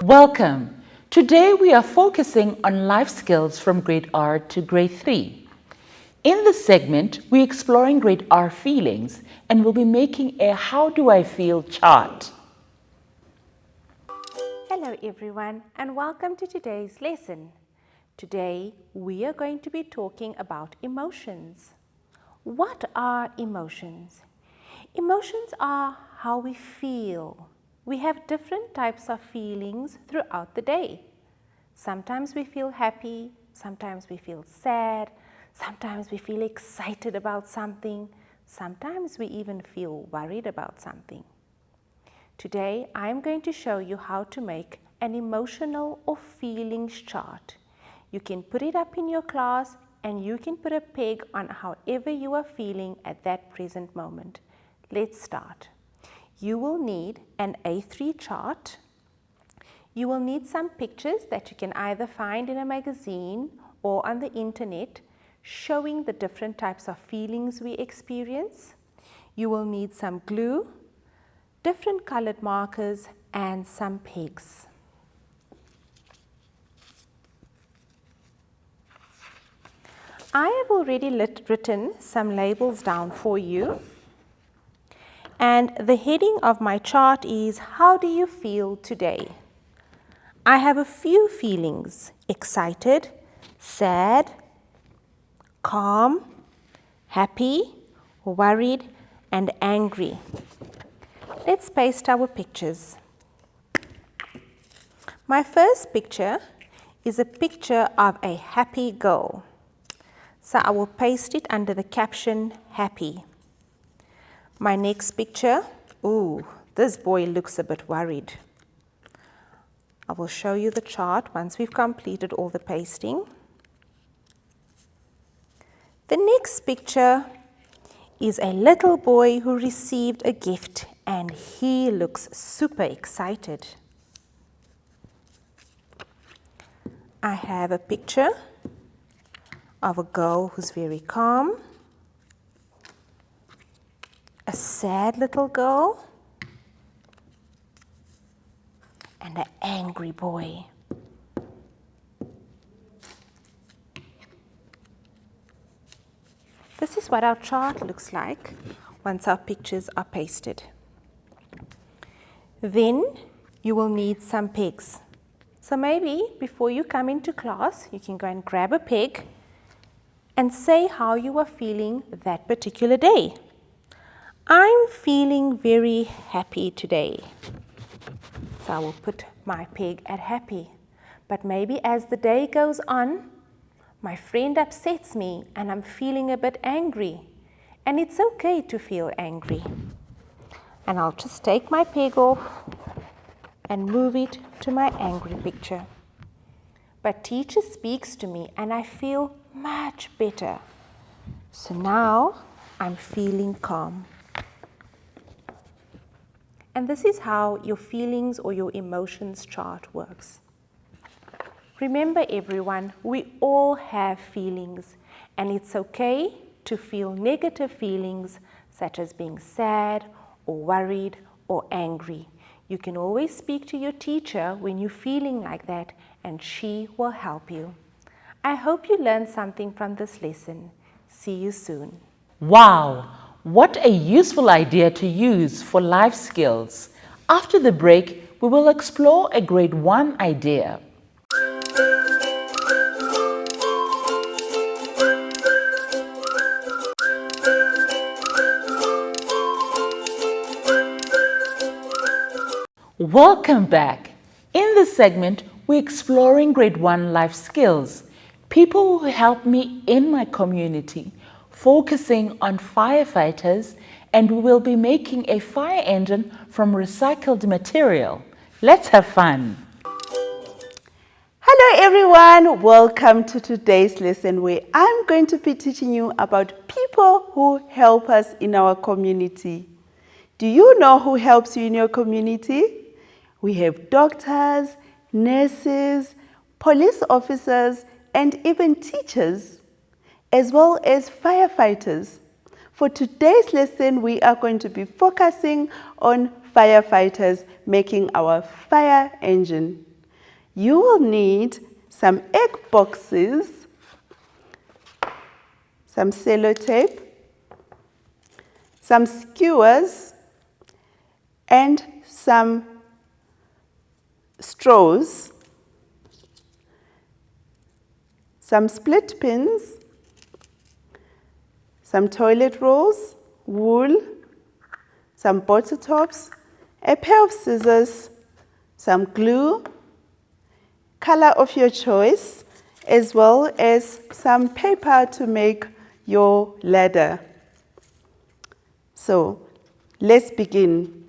Welcome. Today we are focusing on life skills from grade R to grade 3. In this segment, we're exploring grade R feelings and we'll be making a How Do I Feel chart. Hello everyone and welcome to today's lesson. Today we are going to be talking about emotions. What are emotions? Emotions are how we feel. We have different types of feelings throughout the day. Sometimes we feel happy, sometimes we feel sad, sometimes we feel excited about something, sometimes we even feel worried about something. Today I am going to show you how to make an emotional or feelings chart. You can put it up in your class and you can put a peg on however you are feeling at that present moment. Let's start. You will need an A3 chart. You will need some pictures that you can either find in a magazine or on the internet showing the different types of feelings we experience. You will need some glue, different colored markers and some pegs. I have already written some labels down for you. And the heading of my chart is, how do you feel today? I have a few feelings: excited, sad, calm, happy, worried, and angry. Let's paste our pictures. My first picture is a picture of a happy girl. So I will paste it under the caption, happy. My next picture, this boy looks a bit worried. I will show you the chart once we've completed all the pasting. The next picture is a little boy who received a gift and he looks super excited. I have a picture of a girl who's very calm, a sad little girl, and an angry boy. This is what our chart looks like once our pictures are pasted. Then you will need some pegs. So maybe before you come into class, you can go and grab a peg and say how you are feeling that particular day. I'm feeling very happy today. So I will put my peg at happy. But maybe as the day goes on, my friend upsets me and I'm feeling a bit angry. And it's okay to feel angry. And I'll just take my peg off and move it to my angry picture. But teacher speaks to me and I feel much better. So now I'm feeling calm. And this is how your feelings or your emotions chart works. Remember everyone, we all have feelings and it's okay to feel negative feelings such as being sad or worried or angry. You can always speak to your teacher when you're feeling like that and she will help you. I hope you learned something from this lesson. See you soon. Wow, what a useful idea to use for life skills. After the break, we will explore a grade 1 idea. Welcome back. In this segment, we're exploring grade 1 life skills, people who help me in my community, focusing on firefighters, and we will be making a fire engine from recycled material. Let's have fun. Hello everyone, welcome to today's lesson where I'm going to be teaching you about people who help us in our community. Do you know who helps you in your community? We have doctors, nurses, police officers, and even teachers, as well as firefighters. For today's lesson, we are going to be focusing on firefighters making our fire engine. You will need some egg boxes, some sellotape, some skewers, and some straws, some split pins, some toilet rolls, wool, some bottle tops, a pair of scissors, some glue, color of your choice, as well as some paper to make your ladder. So let's begin.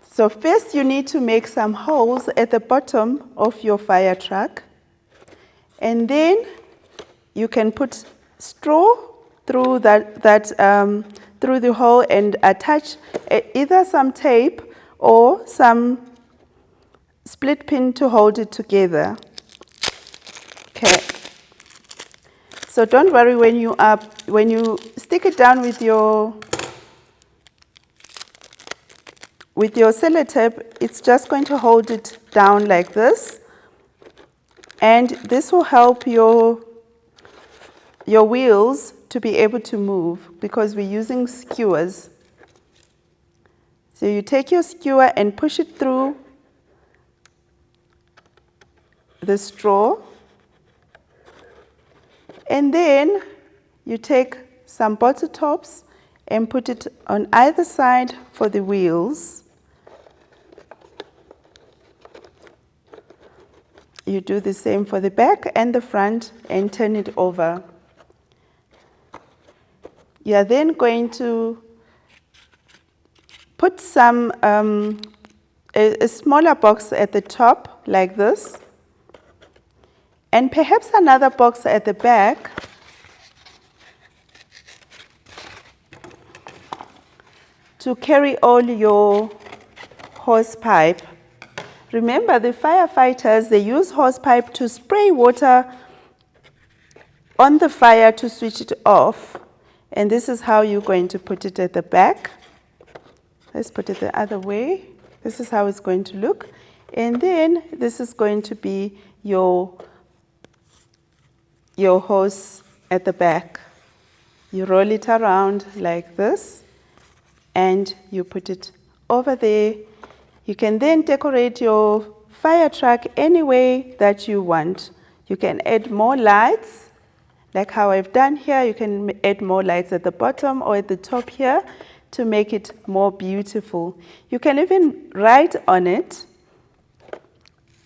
So first you need to make some holes at the bottom of your fire truck, and then you can put straw through through the hole and attach either some tape or some split pin to hold it together. Okay. So don't worry when you stick it down with your sellotape, it's just going to hold it down like this, and this will help your wheels to be able to move because we're using skewers. So you take your skewer and push it through the straw, and then you take some bottle tops and put it on either side for the wheels. You do the same for the back and the front and turn it over. You are then going to put some a smaller box at the top like this, and perhaps another box at the back to carry all your hose pipe. Remember, the firefighters, they use hose pipe to spray water on the fire to switch it off. And this is how you're going to put it at the back. Let's put it the other way. This is how it's going to look. And then this is going to be your hose at the back. You roll it around like this, and you put it over there. You can then decorate your fire truck any way that you want. You can add more lights, like how I've done here. You can add more lights at the bottom or at the top here to make it more beautiful. You can even write on it.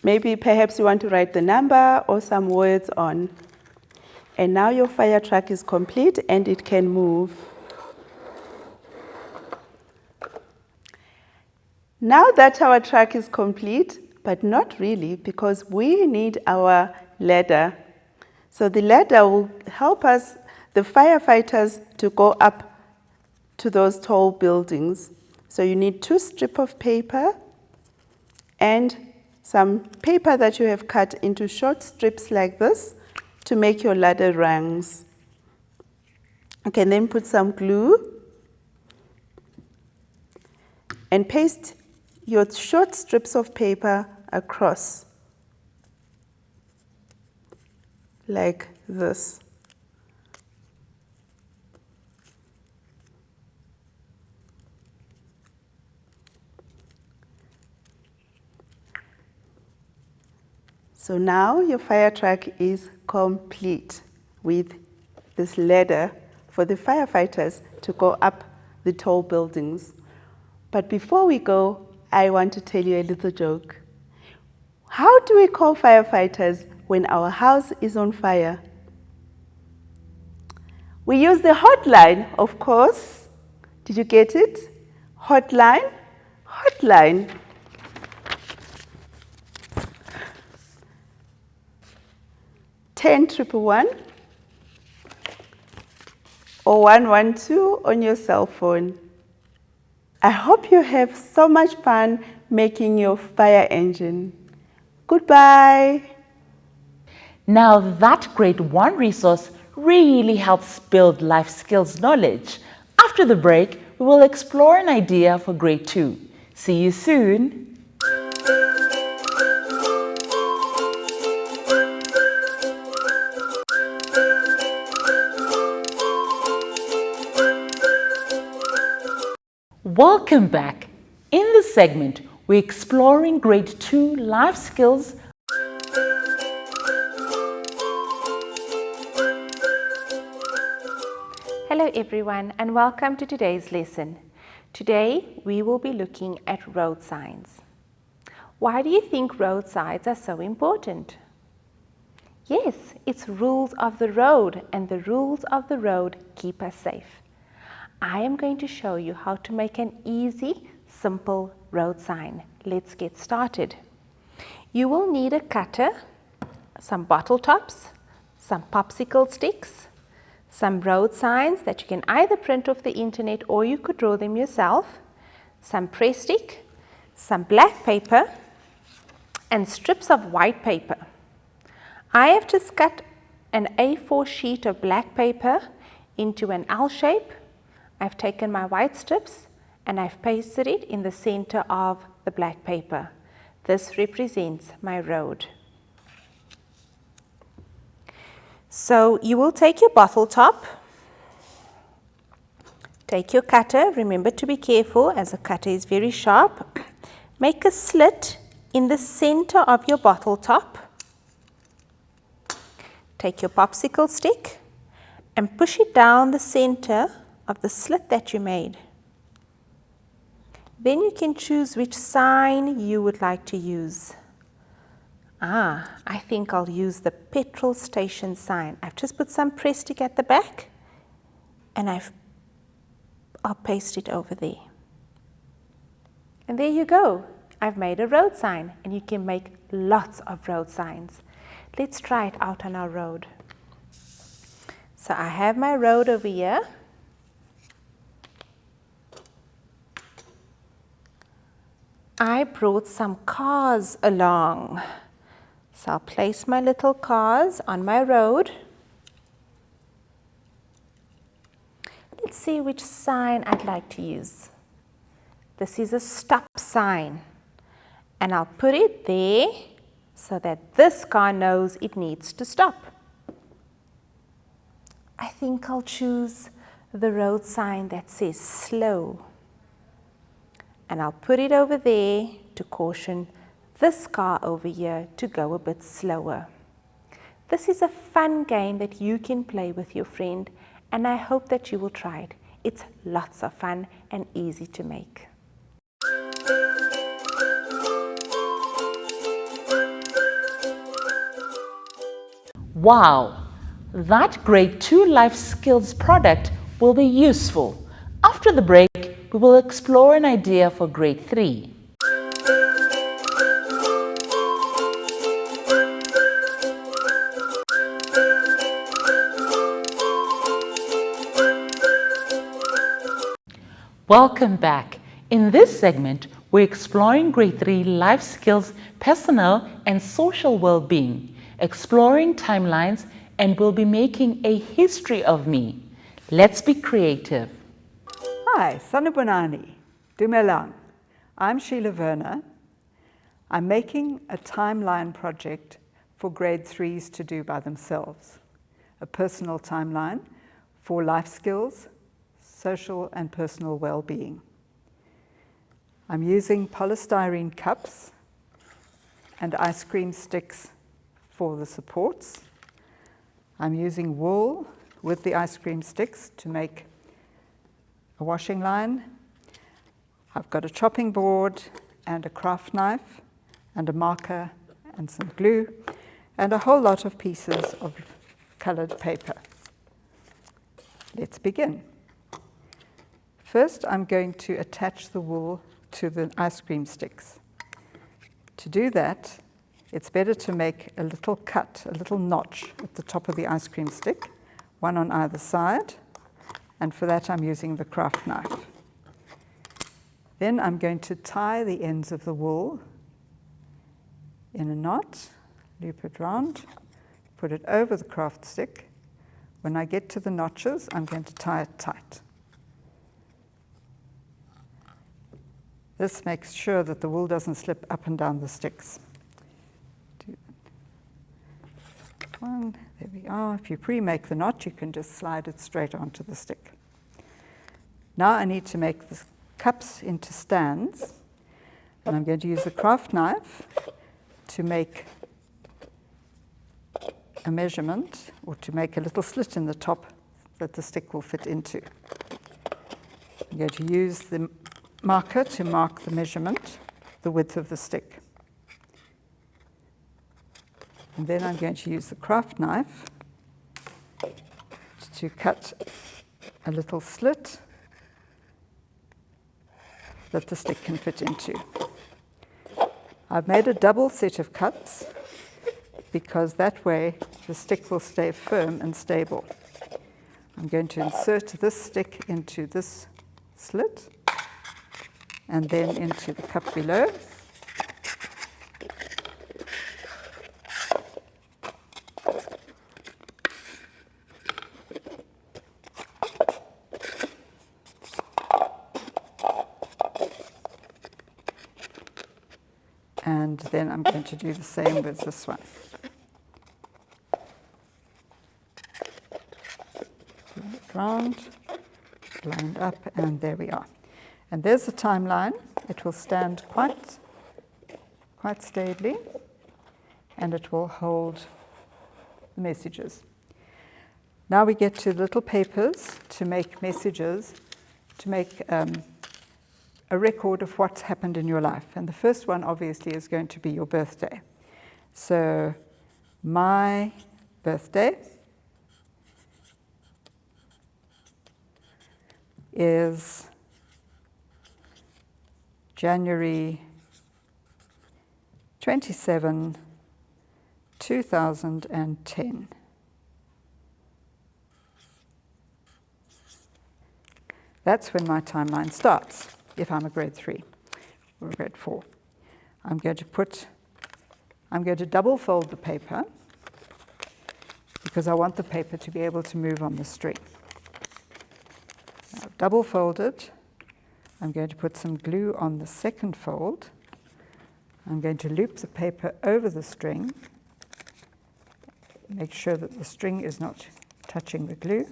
Maybe perhaps you want to write the number or some words on. And now your fire truck is complete and it can move. Now that our truck is complete, but not really, because we need our ladder. So the ladder will help us, the firefighters, to go up to those tall buildings. So you need 2 strips of paper and some paper that you have cut into short strips like this to make your ladder rungs. You can then put some glue and paste your short strips of paper across like this. So now your fire truck is complete with this ladder for the firefighters to go up the tall buildings. But before we go, I want to tell you a little joke. How do we call firefighters when our house is on fire? We use the hotline, of course. Did you get it? Hotline? Hotline. *111 or 112 on your cell phone. I hope you have so much fun making your fire engine. Goodbye. Now that grade 1 resource really helps build life skills knowledge. After the break, we will explore an idea for grade 2. See you soon. Welcome back. In this segment, we're exploring grade 2 life skills. Hello everyone and welcome to today's lesson. Today we will be looking at road signs. Why do you think road signs are so important? Yes, it's rules of the road, and the rules of the road keep us safe. I am going to show you how to make an easy, simple road sign. Let's get started. You will need a cutter, some bottle tops, some popsicle sticks, some road signs that you can either print off the internet or you could draw them yourself, some press stick, some black paper, and strips of white paper. I have just cut an A4 sheet of black paper into an L shape. I've taken my white strips and I've pasted it in the center of the black paper. This represents my road. So you will take your bottle top, take your cutter, remember to be careful as a cutter is very sharp. Make a slit in the center of your bottle top. Take your popsicle stick and push it down the center of the slit that you made. Then you can choose which sign you would like to use. I think I'll use the petrol station sign. I've just put some press stick at the back and I'll paste it over there. And there you go. I've made a road sign, and you can make lots of road signs. Let's try it out on our road. So I have my road over here. I brought some cars along. So I'll place my little cars on my road. Let's see which sign I'd like to use. This is a stop sign, and I'll put it there so that this car knows it needs to stop. I think I'll choose the road sign that says slow, and I'll put it over there to caution this car over here to go a bit slower. This is a fun game that you can play with your friend, and I hope that you will try it. It's lots of fun and easy to make. Wow, that grade 2 life skills product will be useful. After the break, we will explore an idea for grade 3. Welcome back. In this segment, we're exploring grade 3 life skills, personal and social well-being, exploring timelines, and we'll be making a history of me. Let's be creative. Hi, Sanibonani, Dumelang. I'm Sheila Werner. I'm making a timeline project for grade 3s to do by themselves. A personal timeline for life skills, social and personal well-being. I'm using polystyrene cups and ice cream sticks for the supports. I'm using wool with the ice cream sticks to make a washing line. I've got a chopping board and a craft knife and a marker and some glue and a whole lot of pieces of colored paper. Let's begin. First, I'm going to attach the wool to the ice cream sticks. To do that, it's better to make a little cut, a little notch at the top of the ice cream stick, one on either side, and for that I'm using the craft knife. Then I'm going to tie the ends of the wool in a knot, loop it round, put it over the craft stick, When I get to the notches, I'm going to tie it tight. This makes sure that the wool doesn't slip up and down the sticks. One, there we are. If you pre-make the knot, you can just slide it straight onto the stick. Now I need to make the cups into stands, and I'm going to use the craft knife to make a measurement, or to make a little slit in the top that the stick will fit into. I'm going to use the marker to mark the measurement, the width of the stick. And then I'm going to use the craft knife to cut a little slit that the stick can fit into. I've made a double set of cuts because that way the stick will stay firm and stable. I'm going to insert this stick into this slit and then into the cup below. And then I'm going to do the same with this one. Turn it round, lined up, and there we are. And there's the timeline. It will stand quite stably, and it will hold the messages. Now we get to little papers to make messages, to make a record of what's happened in your life. And the first one, obviously, is going to be your birthday. So, my birthday is January 27, 2010. That's when my timeline starts, if I'm a grade 3 or a grade 4. I'm going to double fold the paper because I want the paper to be able to move on the string. Now, double folded, I'm going to put some glue on the second fold. I'm going to loop the paper over the string, make sure that the string is not touching the glue,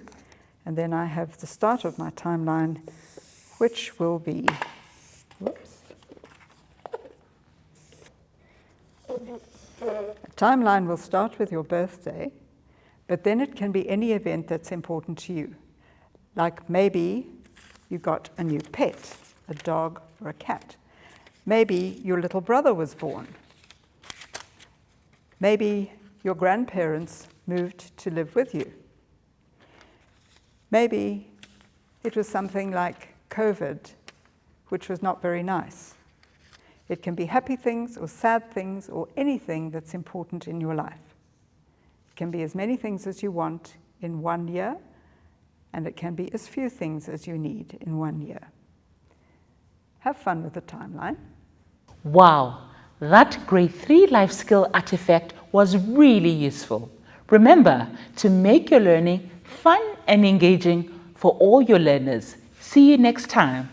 and then I have the start of my timeline, which will be, a timeline will start with your birthday, but then it can be any event that's important to you. Like maybe you got a new pet, a dog or a cat. Maybe your little brother was born. Maybe your grandparents moved to live with you. Maybe it was something like COVID, which was not very nice. It can be happy things or sad things or anything that's important in your life. It can be as many things as you want in 1 year, and it can be as few things as you need in 1 year. Have fun with the timeline. Wow, that grade 3 life skill artifact was really useful. Remember to make your learning fun and engaging for all your learners. See you next time.